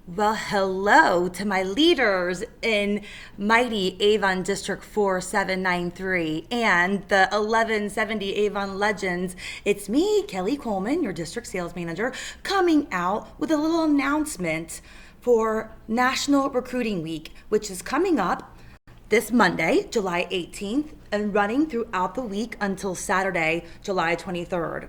Well, hello to my leaders in mighty Avon District 4793 and the 1170 Avon Legends. It's me, Kelly Coleman, your district sales manager, coming out with a little announcement for National Recruiting Week, which is coming up this Monday, July 18th, and running throughout the week until Saturday, July 23rd.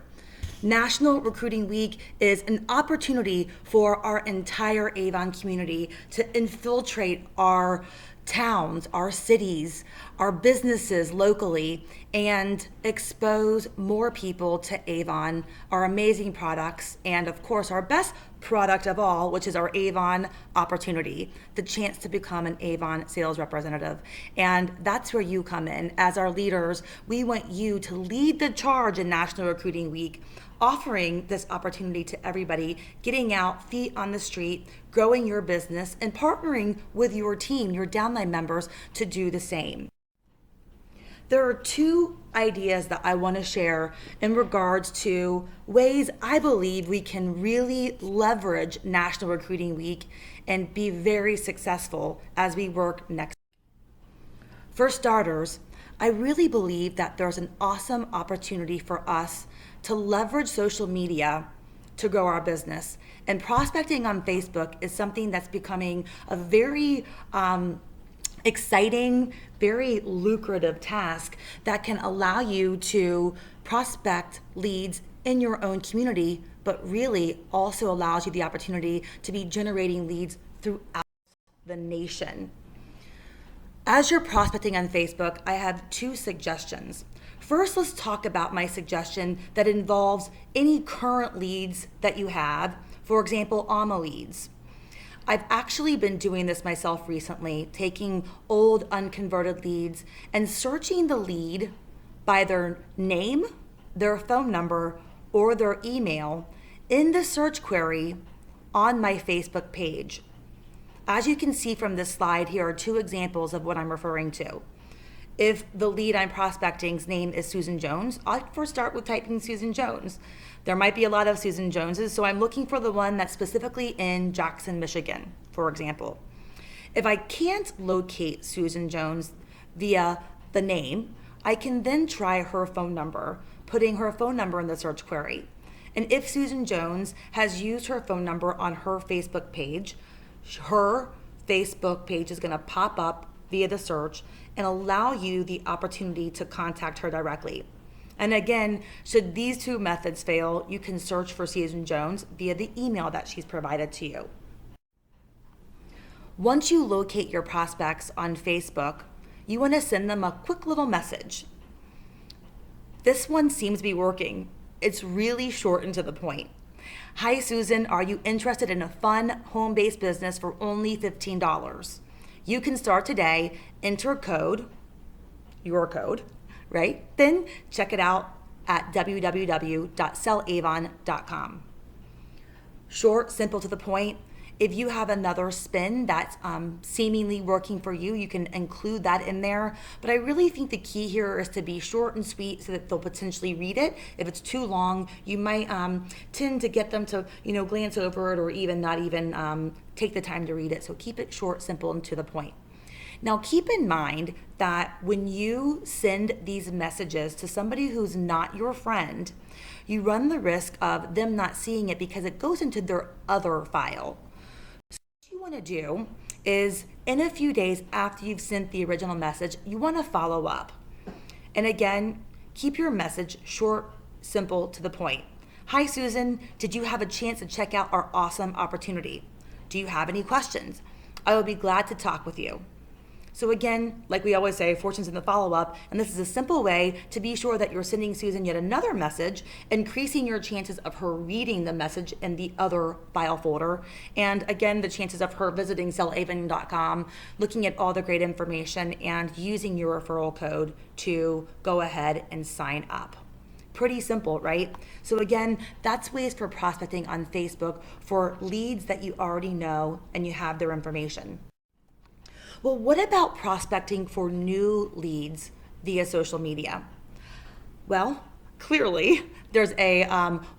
National Recruiting Week is an opportunity for our entire Avon community to infiltrate our towns, our cities, our businesses locally, and expose more people to Avon, our amazing products, and of course, our best product of all, which is our Avon opportunity, the chance to become an Avon sales representative. And that's where you come in. As our leaders, we want you to lead the charge in National Recruiting Week, offering this opportunity to everybody, getting out, feet on the street, growing your business, and partnering with your team, your downline members, to do the same. There are two ideas that I want to share in regards to ways I believe we can really leverage National Recruiting Week and be very successful as we work next. For starters, I really believe that there's an awesome opportunity for us to leverage social media to grow our business. And prospecting on Facebook is something that's becoming a very exciting, very lucrative task that can allow you to prospect leads in your own community, but really also allows you the opportunity to be generating leads throughout the nation. As you're prospecting on Facebook, I have two suggestions. First, let's talk about my suggestion that involves any current leads that you have, for example, AMA leads. I've actually been doing this myself recently, taking old unconverted leads and searching the lead by their name, their phone number, or their email in the search query on my Facebook page. As you can see from this slide, here are two examples of what I'm referring to. If the lead I'm prospecting's name is Susan Jones, I'll first start with typing Susan Jones. There might be a lot of Susan Joneses, so I'm looking for the one that's specifically in Jackson, Michigan, for example. If I can't locate Susan Jones via the name, I can then try her phone number, putting her phone number in the search query. And if Susan Jones has used her phone number on her Facebook page, her Facebook page is going to pop up via the search and allow you the opportunity to contact her directly. And again, should these two methods fail, you can search for Susan Jones via the email that she's provided to you. Once you locate your prospects on Facebook, you want to send them a quick little message. This one seems to be working. It's really short and to the point. Hi, Susan, are you interested in a fun home-based business for only $15? You can start today, enter code, your code, right? Then check it out at www.sellavon.com. Short, simple, to the point. If you have another spin that's seemingly working for you, you can include that in there. But I really think the key here is to be short and sweet so that they'll potentially read it. If it's too long, you might tend to get them to glance over it or even not even take the time to read it. So keep it short, simple, and to the point. Now keep in mind that when you send these messages to somebody who's not your friend, you run the risk of them not seeing it because it goes into their other file. What you want to do is, in a few days after you've sent the original message, you want to follow up. And again, keep your message short, simple, to the point. Hi, Susan. Did you have a chance to check out our awesome opportunity? Do you have any questions? I will be glad to talk with you. So again, like we always say, fortune's in the follow-up, and this is a simple way to be sure that you're sending Susan yet another message, increasing your chances of her reading the message in the other file folder, and again, the chances of her visiting sellavon.com, looking at all the great information, and using your referral code to go ahead and sign up. Pretty simple, right? So again, that's ways for prospecting on Facebook for leads that you already know and you have their information. Well, what about prospecting for new leads via social media? Well, clearly, there's a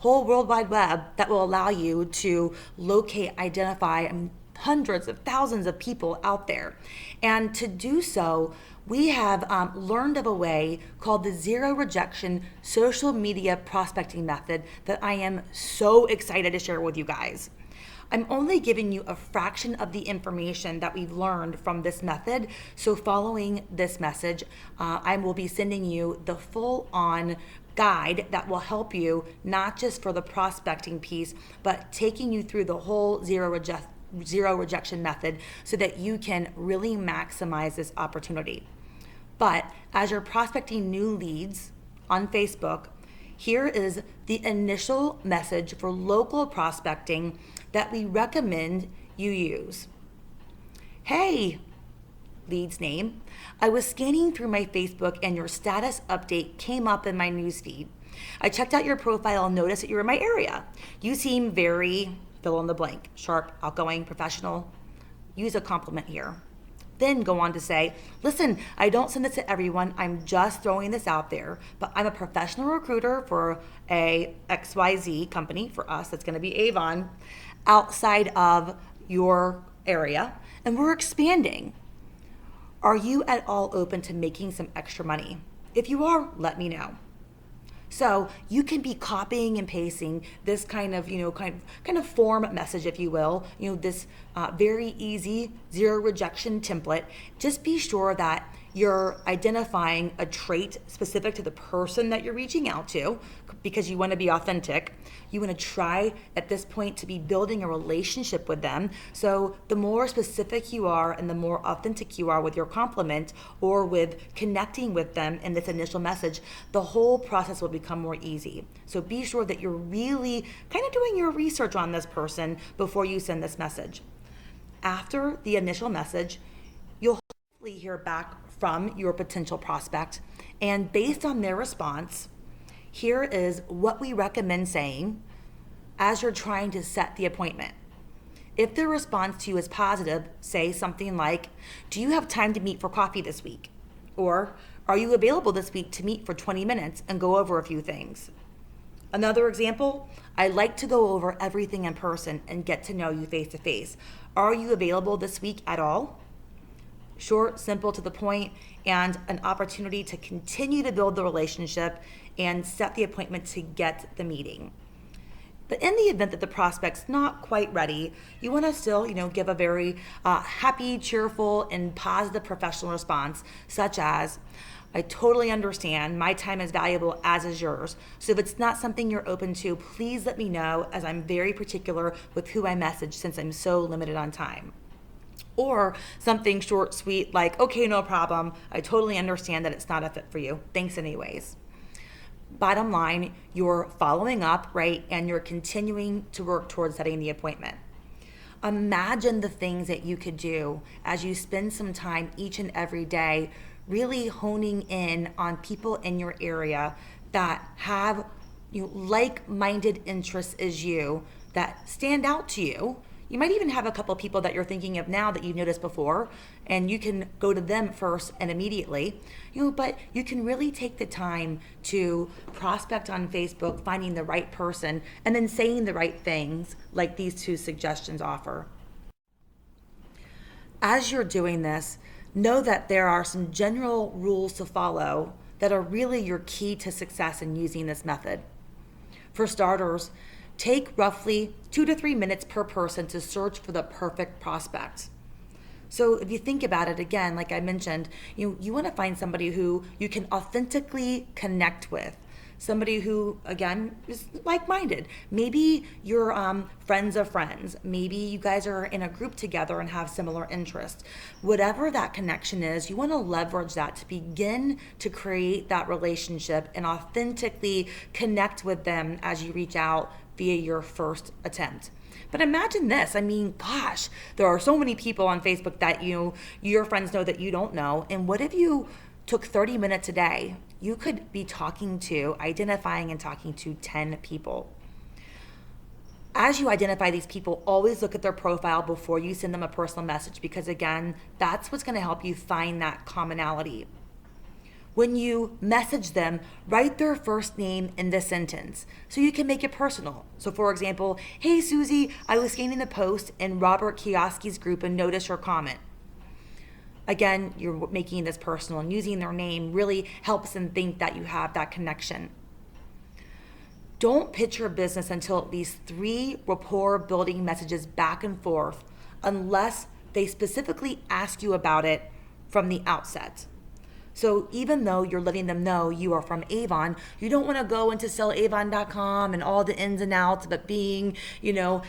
whole World Wide Web that will allow you to locate, identify, and hundreds of thousands of people out there. And to do so, we have learned of a way called the zero rejection social media prospecting method that I am so excited to share with you guys. I'm only giving you a fraction of the information that we've learned from this method. So following this message, I will be sending you the full-on guide that will help you, not just for the prospecting piece, but taking you through the whole zero rejection method so that you can really maximize this opportunity. But as you're prospecting new leads on Facebook, here is the initial message for local prospecting that we recommend you use. Hey, lead's name. I was scanning through my Facebook and your status update came up in my newsfeed. I checked out your profile and noticed that you're in my area. You seem very fill in the blank, sharp, outgoing, professional. Use a compliment here. Then go on to say, listen, I don't send this to everyone. I'm just throwing this out there, but I'm a professional recruiter for a XYZ company, for us, that's going to be Avon, outside of your area, and we're expanding. Are you at all open to making some extra money? If you are, let me know. So you can be copying and pasting this kind of form message, if you will, this very easy zero rejection template. Just be sure that you're identifying a trait specific to the person that you're reaching out to, because you want to be authentic. You want to try at this point to be building a relationship with them. So the more specific you are and the more authentic you are with your compliment or with connecting with them in this initial message, the whole process will become more easy. So be sure that you're really kind of doing your research on this person before you send this message. After the initial message, you'll hopefully hear back from your potential prospect, and based on their response, here is what we recommend saying as you're trying to set the appointment. If their response to you is positive, say something like, do you have time to meet for coffee this week? Or, are you available this week to meet for 20 minutes and go over a few things? Another example, I like to go over everything in person and get to know you face to face. Are you available this week at all? Short, simple, to the point, and an opportunity to continue to build the relationship and set the appointment to get the meeting. But in the event that the prospect's not quite ready, you want to still, give a very happy, cheerful, and positive professional response, such as, I totally understand. My time is valuable, as is yours. So if it's not something you're open to, please let me know, as I'm very particular with who I message since I'm so limited on time. Or something short, sweet, like, okay, no problem. I totally understand that it's not a fit for you. Thanks anyways. Bottom line, you're following up, right? And you're continuing to work towards setting the appointment. Imagine the things that you could do as you spend some time each and every day really honing in on people in your area that have like-minded interests as you, that stand out to you. You might even have a couple people that you're thinking of now that you've noticed before, and you can go to them first and immediately, but you can really take the time to prospect on Facebook, finding the right person, and then saying the right things like these two suggestions offer. As you're doing this, know that there are some general rules to follow that are really your key to success in using this method. For starters, take roughly 2 to 3 minutes per person to search for the perfect prospect. So if you think about it again, like I mentioned, you want to find somebody who you can authentically connect with. Somebody who, again, is like-minded. Maybe you're friends of friends. Maybe you guys are in a group together and have similar interests. Whatever that connection is, you want to leverage that to begin to create that relationship and authentically connect with them as you reach out via your first attempt. But imagine this. Gosh, there are so many people on Facebook that your friends know that you don't know. And what if you took 30 minutes a day? You could be identifying and talking to 10 people. As you identify these people, always look at their profile before you send them a personal message, because again, that's what's going to help you find that commonality. When you message them, write their first name in the sentence so you can make it personal. So, for example, hey Susie, I was scanning the post in Robert Kioski's group and noticed your comment. Again, you're making this personal, and using their name really helps them think that you have that connection. Don't pitch your business until at least 3 rapport building messages back and forth unless they specifically ask you about it from the outset. So even though you're letting them know you are from Avon, you don't want to go into sellavon.com and all the ins and outs, but being,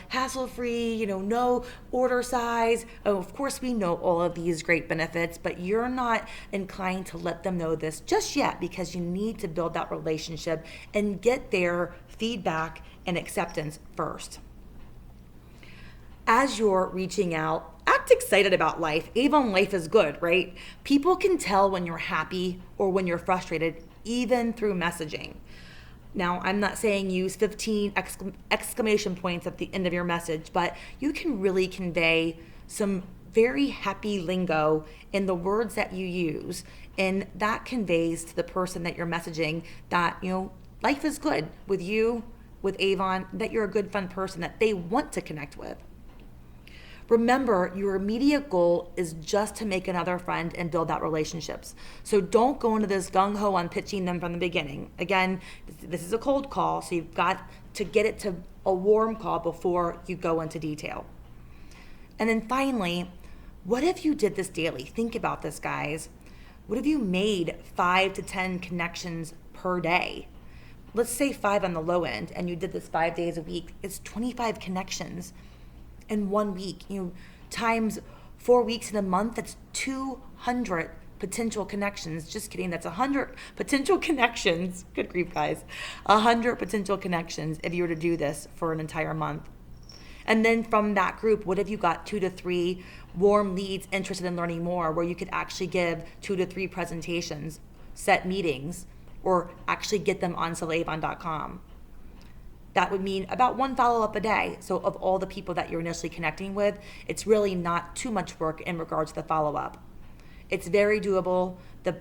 hassle-free, no order size. Oh, of course, we know all of these great benefits, but you're not inclined to let them know this just yet because you need to build that relationship and get their feedback and acceptance first. As you're reaching out, act excited about life. Avon life is good, right? People can tell when you're happy or when you're frustrated, even through messaging. Now, I'm not saying use 15 exclamation points at the end of your message, but you can really convey some very happy lingo in the words that you use. And that conveys to the person that you're messaging that, life is good with you, with Avon, that you're a good, fun person that they want to connect with. Remember, your immediate goal is just to make another friend and build that relationships. So don't go into this gung-ho on pitching them from the beginning. Again, this is a cold call, so you've got to get it to a warm call before you go into detail. And then finally, what if you did this daily? Think about this, guys. What if you made 5 to 10 connections per day? Let's say 5 on the low end, and you did this 5 days a week. It's 25 connections in 1 week, times 4 weeks in a month, that's 200 potential connections. Just kidding, that's 100 potential connections. Good grief, guys. 100 potential connections if you were to do this for an entire month. And then from that group, what if you got 2 to 3 warm leads interested in learning more, where you could actually give 2 to 3 presentations, set meetings, or actually get them on sellavon.com? That would mean about 1 follow-up a day. So of all the people that you're initially connecting with, it's really not too much work in regards to the follow-up. It's very doable. The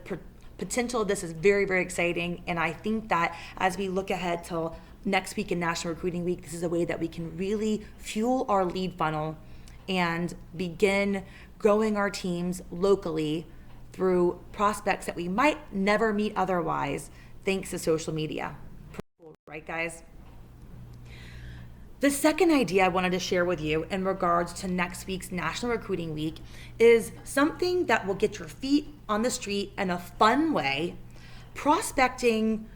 potential of this is very, very exciting. And I think that as we look ahead till next week in National Recruiting Week, this is a way that we can really fuel our lead funnel and begin growing our teams locally through prospects that we might never meet otherwise, thanks to social media. Pretty cool, right, guys? The second idea I wanted to share with you in regards to next week's National Recruiting Week is something that will get your feet on the street in a fun way, prospecting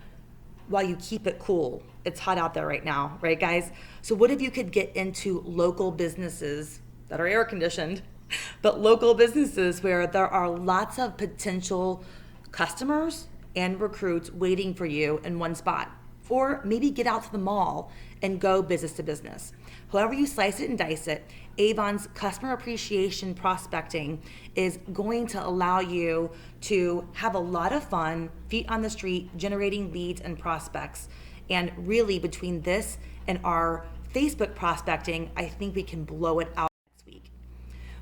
while you keep it cool. It's hot out there right now, right, guys? So what if you could get into local businesses that are air conditioned, but local businesses where there are lots of potential customers and recruits waiting for you in one spot? Or maybe get out to the mall and go business to business. However you slice it and dice it, Avon's customer appreciation prospecting is going to allow you to have a lot of fun, feet on the street, generating leads and prospects. And really between this and our Facebook prospecting, I think we can blow it out next week.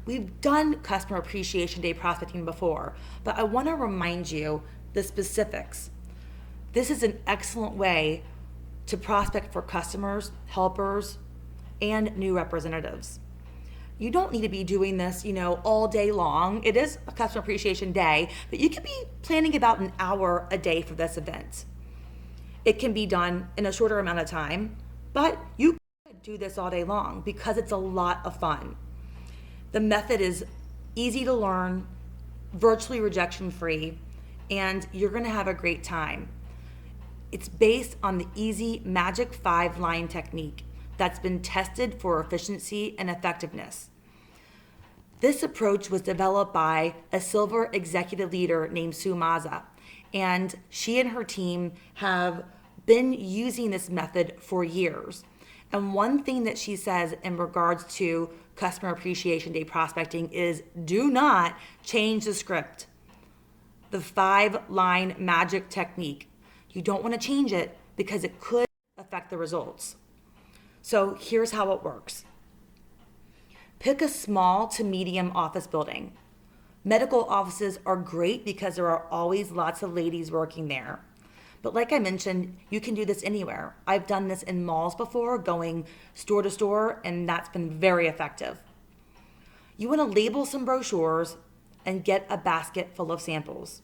We've done Customer Appreciation Day prospecting before, but I want to remind you the specifics. This is an excellent way to prospect for customers, helpers, and new representatives. You don't need to be doing this, all day long. It is a Customer Appreciation Day, but you can be planning about an hour a day for this event. It can be done in a shorter amount of time, but you could do this all day long because it's a lot of fun. The method is easy to learn, virtually rejection-free, and you're gonna have a great time. It's based on the easy Magic 5-line technique that's been tested for efficiency and effectiveness. This approach was developed by a silver executive leader named Sue Maza, and she and her team have been using this method for years. And one thing that she says in regards to Customer Appreciation Day prospecting is do not change the script. The 5-line magic technique. You don't want to change it because it could affect the results. So here's how it works. Pick a small to medium office building. Medical offices are great because there are always lots of ladies working there. But like I mentioned, you can do this anywhere. I've done this in malls before, going store to store, and that's been very effective. You want to label some brochures and get a basket full of samples.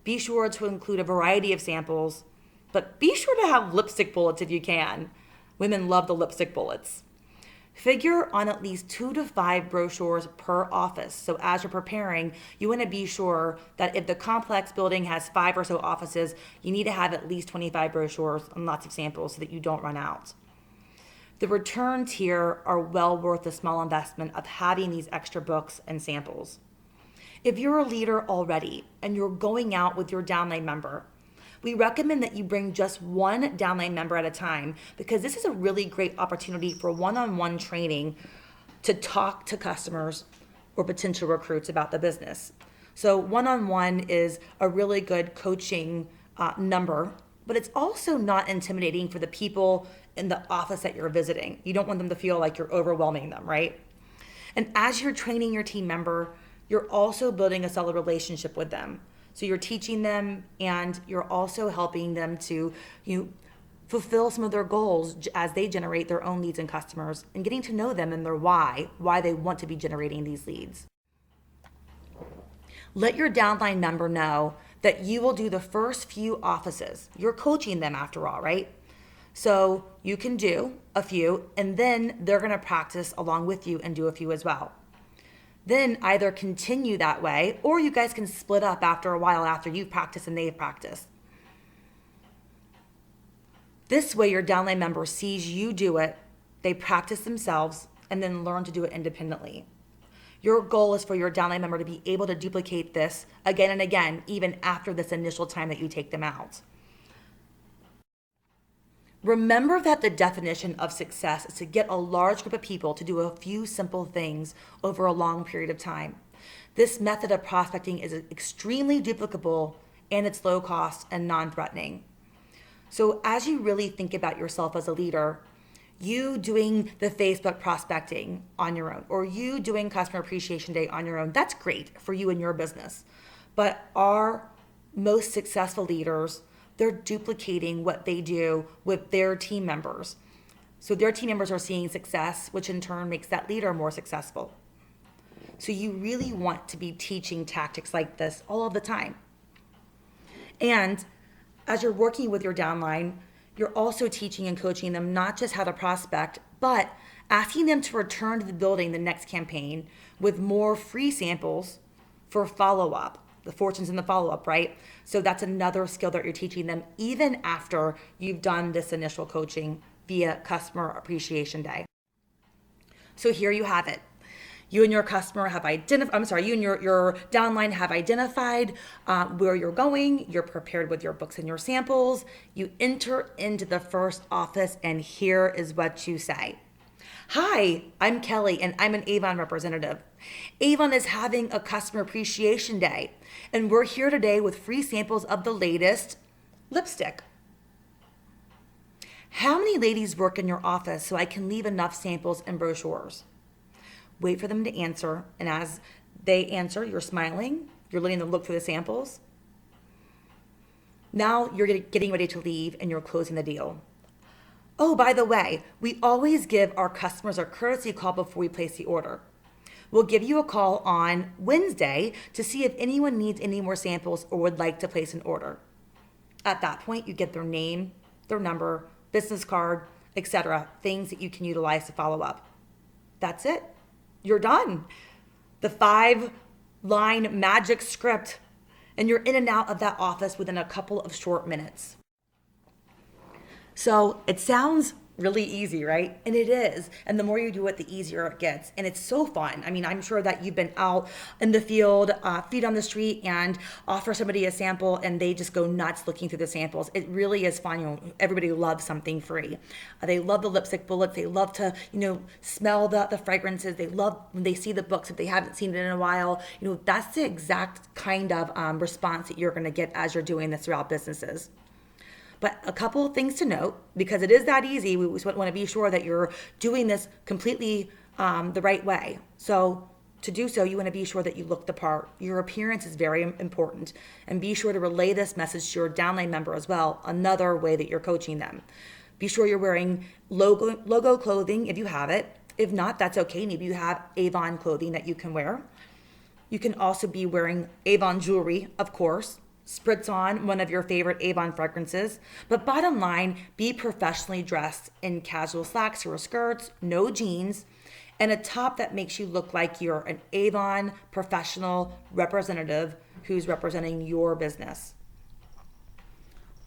Be sure to include a variety of samples, but be sure to have lipstick bullets if you can. Women love the lipstick bullets. Figure on at least 2 to 5 brochures per office. So as you're preparing, you want to be sure that if the complex building has 5 or so offices, you need to have at least 25 brochures and lots of samples so that you don't run out. The returns here are well worth the small investment of having these extra books and samples. If you're a leader already and you're going out with your downline member, we recommend that you bring just one downline member at a time because this is a really great opportunity for one-on-one training to talk to customers or potential recruits about the business. So one-on-one is a really good coaching number, but it's also not intimidating for the people in the office that you're visiting. You don't want them to feel like you're overwhelming them, right? And as you're training your team member, you're also building a solid relationship with them. So you're teaching them and you're also helping them to fulfill some of their goals as they generate their own leads and customers and getting to know them and their why they want to be generating these leads. Let your downline member know that you will do the first few offices. You're coaching them after all, right? So you can do a few and then they're going to practice along with you and do a few as well. Then either continue that way or you guys can split up after a while after you've practiced and they've practiced. This way your downline member sees you do it, they practice themselves, and then learn to do it independently. Your goal is for your downline member to be able to duplicate this again and again, even after this initial time that you take them out. Remember that the definition of success is to get a large group of people to do a few simple things over a long period of time. This method of prospecting is extremely duplicable and it's low cost and non-threatening. So as you really think about yourself as a leader, you doing the Facebook prospecting on your own or you doing Customer Appreciation Day on your own, that's great for you and your business. But our most successful leaders, they're duplicating what they do with their team members. So their team members are seeing success, which in turn makes that leader more successful. So you really want to be teaching tactics like this all of the time. And as you're working with your downline, you're also teaching and coaching them not just how to prospect, but asking them to return to the building the next campaign with more free samples for follow-up. The fortunes in the follow-up, right? So that's another skill that you're teaching them even after you've done this initial coaching via Customer Appreciation Day. So here you have it. You and your customer have you and your downline have identified where you're going. You're prepared with your books and your samples. You enter into the first office and here is what you say. Hi, I'm Kelly and I'm an Avon representative. Avon is having a Customer Appreciation Day and we're here today with free samples of the latest lipstick. How many ladies work in your office so I can leave enough samples and brochures? Wait for them to answer, and as they answer, you're smiling, you're letting them look through the samples. Now you're getting ready to leave and you're closing the deal. Oh, by the way, we always give our customers a courtesy call before we place the order. We'll give you a call on Wednesday to see if anyone needs any more samples or would like to place an order. At that point, you get their name, their number, business card, etc., things that you can utilize to follow up. That's it. You're done. The 5-line magic script, and you're in and out of that office within a couple of short minutes. So it sounds really easy, right? And it is. And the more you do it, the easier it gets. And it's so fun. I mean, I'm sure that you've been out in the field, feet on the street, and offer somebody a sample and they just go nuts looking through the samples. It really is fun. You know, everybody loves something free. They love the lipstick bullets. They love to, smell the fragrances. They love when they see the books if they haven't seen it in a while. That's the exact kind of response that you're going to get as you're doing this throughout businesses. But a couple of things to note, because it is that easy, we want to be sure that you're doing this completely the right way. So To do so, you want to be sure that you look the part. Your appearance is very important. And be sure to relay this message to your downline member as well, another way that you're coaching them. Be sure you're wearing logo clothing if you have it. If not, that's okay. Maybe you have Avon clothing that you can wear. You can also be wearing Avon jewelry, of course. Spritz on one of your favorite Avon fragrances. But bottom line, be professionally dressed in casual slacks or skirts, no jeans, and a top that makes you look like you're an Avon professional representative who's representing your business.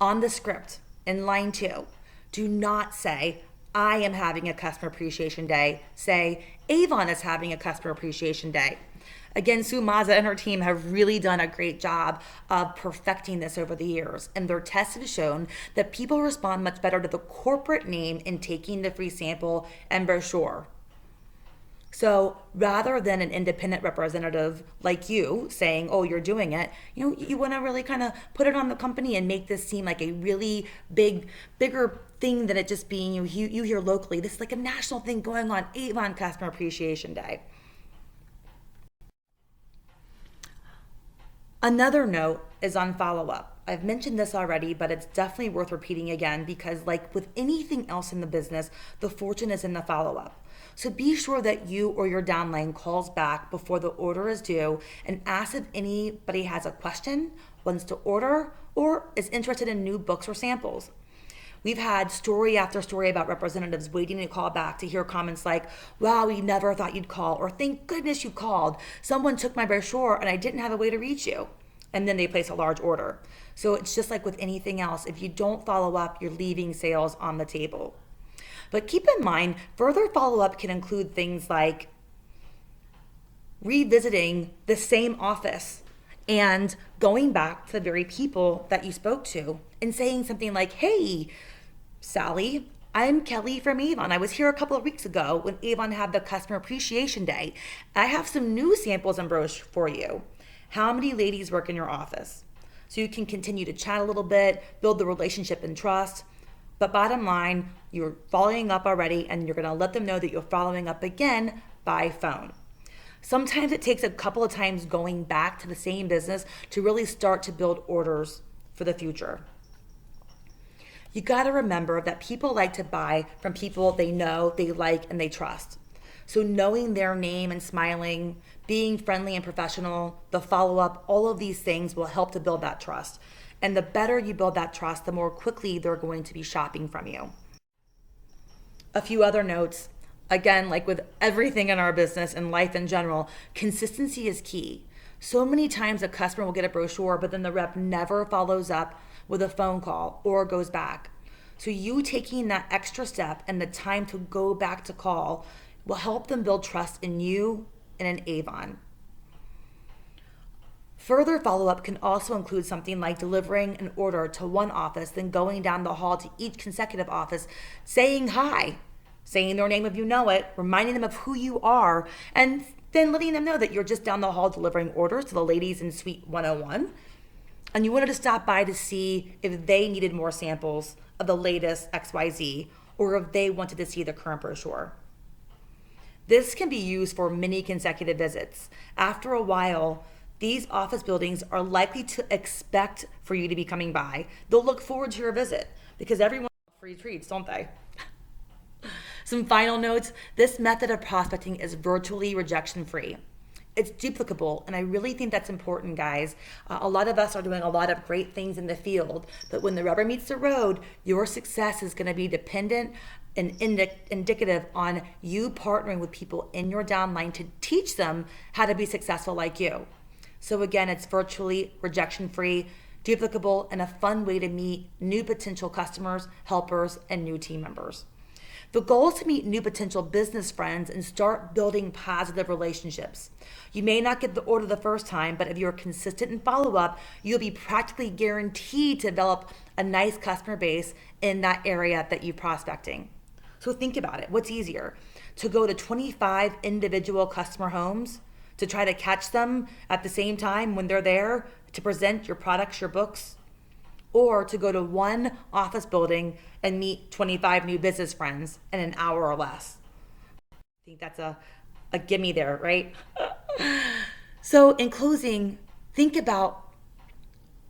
On the script, in line 2, do not say, I am having a customer appreciation day. Say, Avon is having a customer appreciation day. Again, Sue Maza and her team have really done a great job of perfecting this over the years. And their tests have shown that people respond much better to the corporate name in taking the free sample and brochure. So rather than an independent representative like you saying, oh, you're doing it, you want to really kind of put it on the company and make this seem like a really bigger thing than it just being you here locally. This is like a national thing going on, Avon Customer Appreciation Day. Another note is on follow-up. I've mentioned this already, but it's definitely worth repeating again because like with anything else in the business, the fortune is in the follow-up. So be sure that you or your downline calls back before the order is due and asks if anybody has a question, wants to order, or is interested in new books or samples. We've had story after story about representatives waiting to call back to hear comments like, wow, we never thought you'd call, or thank goodness you called. Someone took my brochure and I didn't have a way to reach you. And then they place a large order. So it's just like with anything else. If you don't follow up, you're leaving sales on the table. But keep in mind, further follow-up can include things like revisiting the same office and going back to the very people that you spoke to and saying something like, hey, Sally, I'm Kelly from Avon. I was here a couple of weeks ago when Avon had the Customer Appreciation Day. I have some new samples and brochures for you. How many ladies work in your office? So you can continue to chat a little bit, build the relationship and trust. But bottom line, you're following up already and you're going to let them know that you're following up again by phone. Sometimes it takes a couple of times going back to the same business to really start to build orders for the future. You got to remember that people like to buy from people they know, they like, and they trust. So knowing their name and smiling, being friendly and professional, the follow-up, all of these things will help to build that trust. And the better you build that trust, the more quickly they're going to be shopping from you. A few other notes. Again, like with everything in our business and life in general, consistency is key. So many times a customer will get a brochure, but then the rep never follows up with a phone call or goes back. So you taking that extra step and the time to go back to call will help them build trust in you and in Avon. Further follow-up can also include something like delivering an order to one office, then going down the hall to each consecutive office, saying hi, saying their name if you know it, reminding them of who you are, and then letting them know that you're just down the hall delivering orders to the ladies in Suite 101, and you wanted to stop by to see if they needed more samples of the latest XYZ, or if they wanted to see the current brochure. This can be used for many consecutive visits. After a while, these office buildings are likely to expect for you to be coming by. They'll look forward to your visit because everyone wants free treats, don't they? Some final notes. This method of prospecting is virtually rejection-free. It's duplicable, and I really think that's important, guys. A lot of us are doing a lot of great things in the field, but when the rubber meets the road, your success is going to be dependent and indicative on you partnering with people in your downline to teach them how to be successful like you. So again, it's virtually rejection-free, duplicable, and a fun way to meet new potential customers, helpers, and new team members. The goal is to meet new potential business friends and start building positive relationships. You may not get the order the first time, but if you're consistent in follow-up, you'll be practically guaranteed to develop a nice customer base in that area that you're prospecting. So think about it. What's easier? To go to 25 individual customer homes to try to catch them at the same time when they're there to present your products, your books, or to go to one office building and meet 25 new business friends in an hour or less. I think that's a gimme there, right? So in closing, think about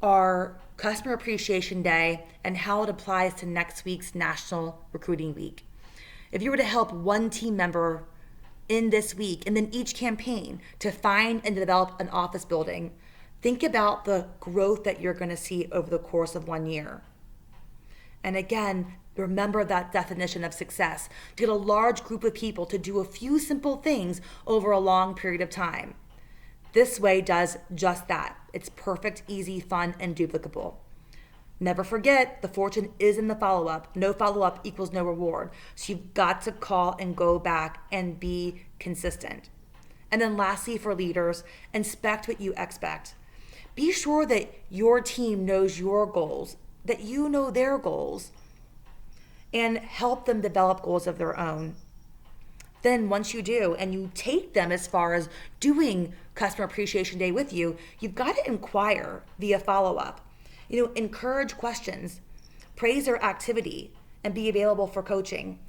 our Customer Appreciation Day and how it applies to next week's National Recruiting Week. If you were to help one team member in this week and then each campaign to find and develop an office building, think about the growth that you're going to see over the course of 1 year. And again, remember that definition of success, to get a large group of people to do a few simple things over a long period of time. This way does just that. It's perfect, easy, fun, and duplicable. Never forget, the fortune is in the follow-up. No follow-up equals no reward. So you've got to call and go back and be consistent. And then lastly, for leaders, inspect what you expect. Be sure that your team knows your goals, that you know their goals, and help them develop goals of their own. Then once you do, and you take them as far as doing Customer Appreciation Day with you, you've got to inquire via follow-up. Encourage questions, praise their activity, and be available for coaching.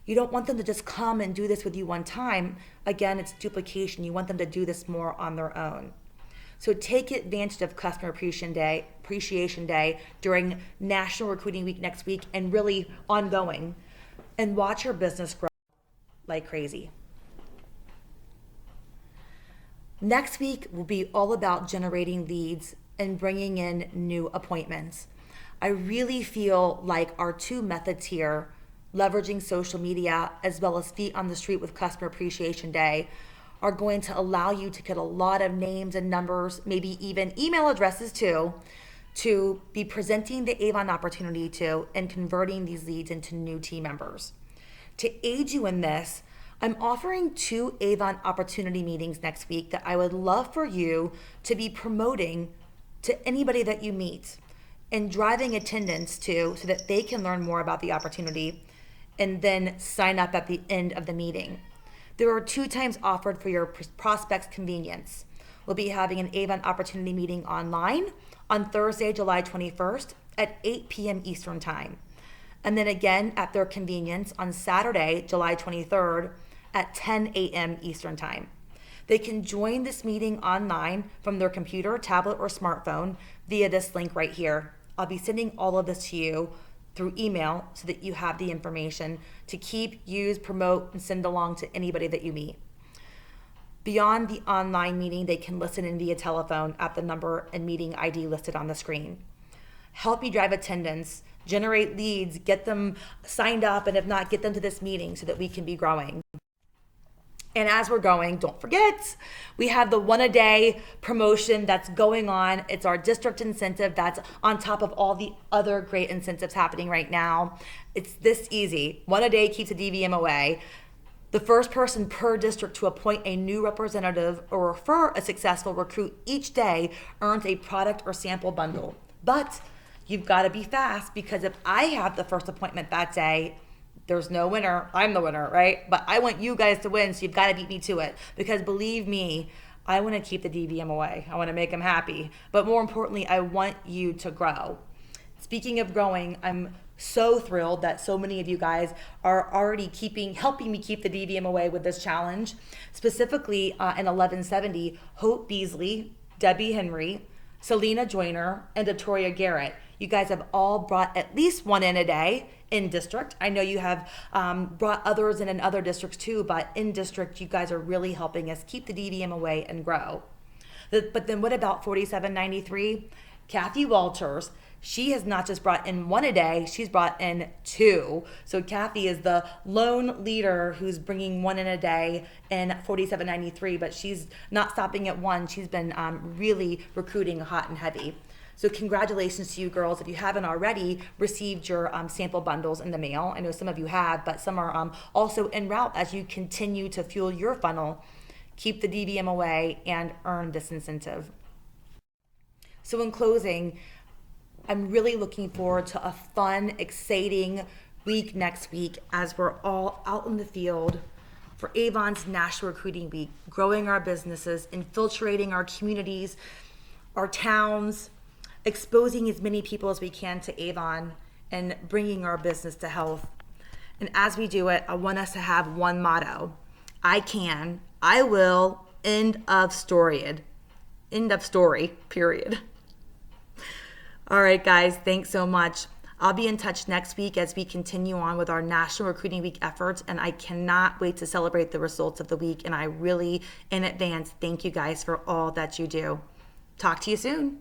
You don't want them to just come and do this with you one time. Again, it's duplication. You want them to do this more on their own. So take advantage of Customer Appreciation Day during National Recruiting Week next week and really ongoing, and watch your business grow like crazy. Next week will be all about generating leads and bringing in new appointments. I really feel like our two methods here, leveraging social media as well as feet on the street with Customer Appreciation Day, are going to allow you to get a lot of names and numbers, maybe even email addresses too, to be presenting the Avon opportunity to and converting these leads into new team members. To aid you in this, I'm offering 2 Avon opportunity meetings next week that I would love for you to be promoting to anybody that you meet and driving attendance to, so that they can learn more about the opportunity and then sign up at the end of the meeting. There are 2 times offered for your prospect's convenience. We'll be having an Avon opportunity meeting online on Thursday, July 21st at 8 p.m. Eastern Time. And then again at their convenience on Saturday, July 23rd at 10 a.m. Eastern Time. They can join this meeting online from their computer, tablet, or smartphone via this link right here. I'll be sending all of this to you through email so that you have the information to keep, use, promote, and send along to anybody that you meet. Beyond the online meeting, they can listen in via telephone at the number and meeting ID listed on the screen. Help me drive attendance, generate leads, get them signed up, and if not, get them to this meeting so that we can be growing. And as we're going, don't forget, we have the 1 a day promotion that's going on. It's our district incentive that's on top of all the other great incentives happening right now. It's this easy. 1 a day keeps the DVM away. The first person per district to appoint a new representative or refer a successful recruit each day earns a product or sample bundle. But you've got to be fast, because if I have the first appointment that day, there's no winner. I'm the winner, right? But I want you guys to win, so you've got to beat me to it. Because believe me, I want to keep the DVM away. I want to make them happy. But more importantly, I want you to grow. Speaking of growing, I'm so thrilled that so many of you guys are already helping me keep the DVM away with this challenge. Specifically in 1170, Hope Beasley, Debbie Henry, Selena Joyner, and Victoria Garrett. You guys have all brought at least 1 in a day in district. I know you have brought others in other districts too, but in district, you guys are really helping us keep the DVM away and grow. But then what about 4793? Kathy Walters. She has not just brought in 1 a day, she's brought in 2. So Kathy is the lone leader who's bringing 1 in a day in 4793, but she's not stopping at 1. She's been really recruiting hot and heavy. So congratulations to you girls. If you haven't already received your sample bundles in the mail, I know some of you have, but some are also en route as you continue to fuel your funnel, keep the DVM away, and earn this incentive. So in closing, I'm really looking forward to a fun, exciting week next week as we're all out in the field for Avon's National Recruiting Week, growing our businesses, infiltrating our communities, our towns, exposing as many people as we can to Avon, and bringing our business to health. And as we do it, I want us to have one motto: I can, I will, End of story. End of story, period. All right, guys, thanks so much. I'll be in touch next week as we continue on with our National Recruiting Week efforts, and I cannot wait to celebrate the results of the week. And I really, in advance, thank you guys for all that you do. Talk to you soon.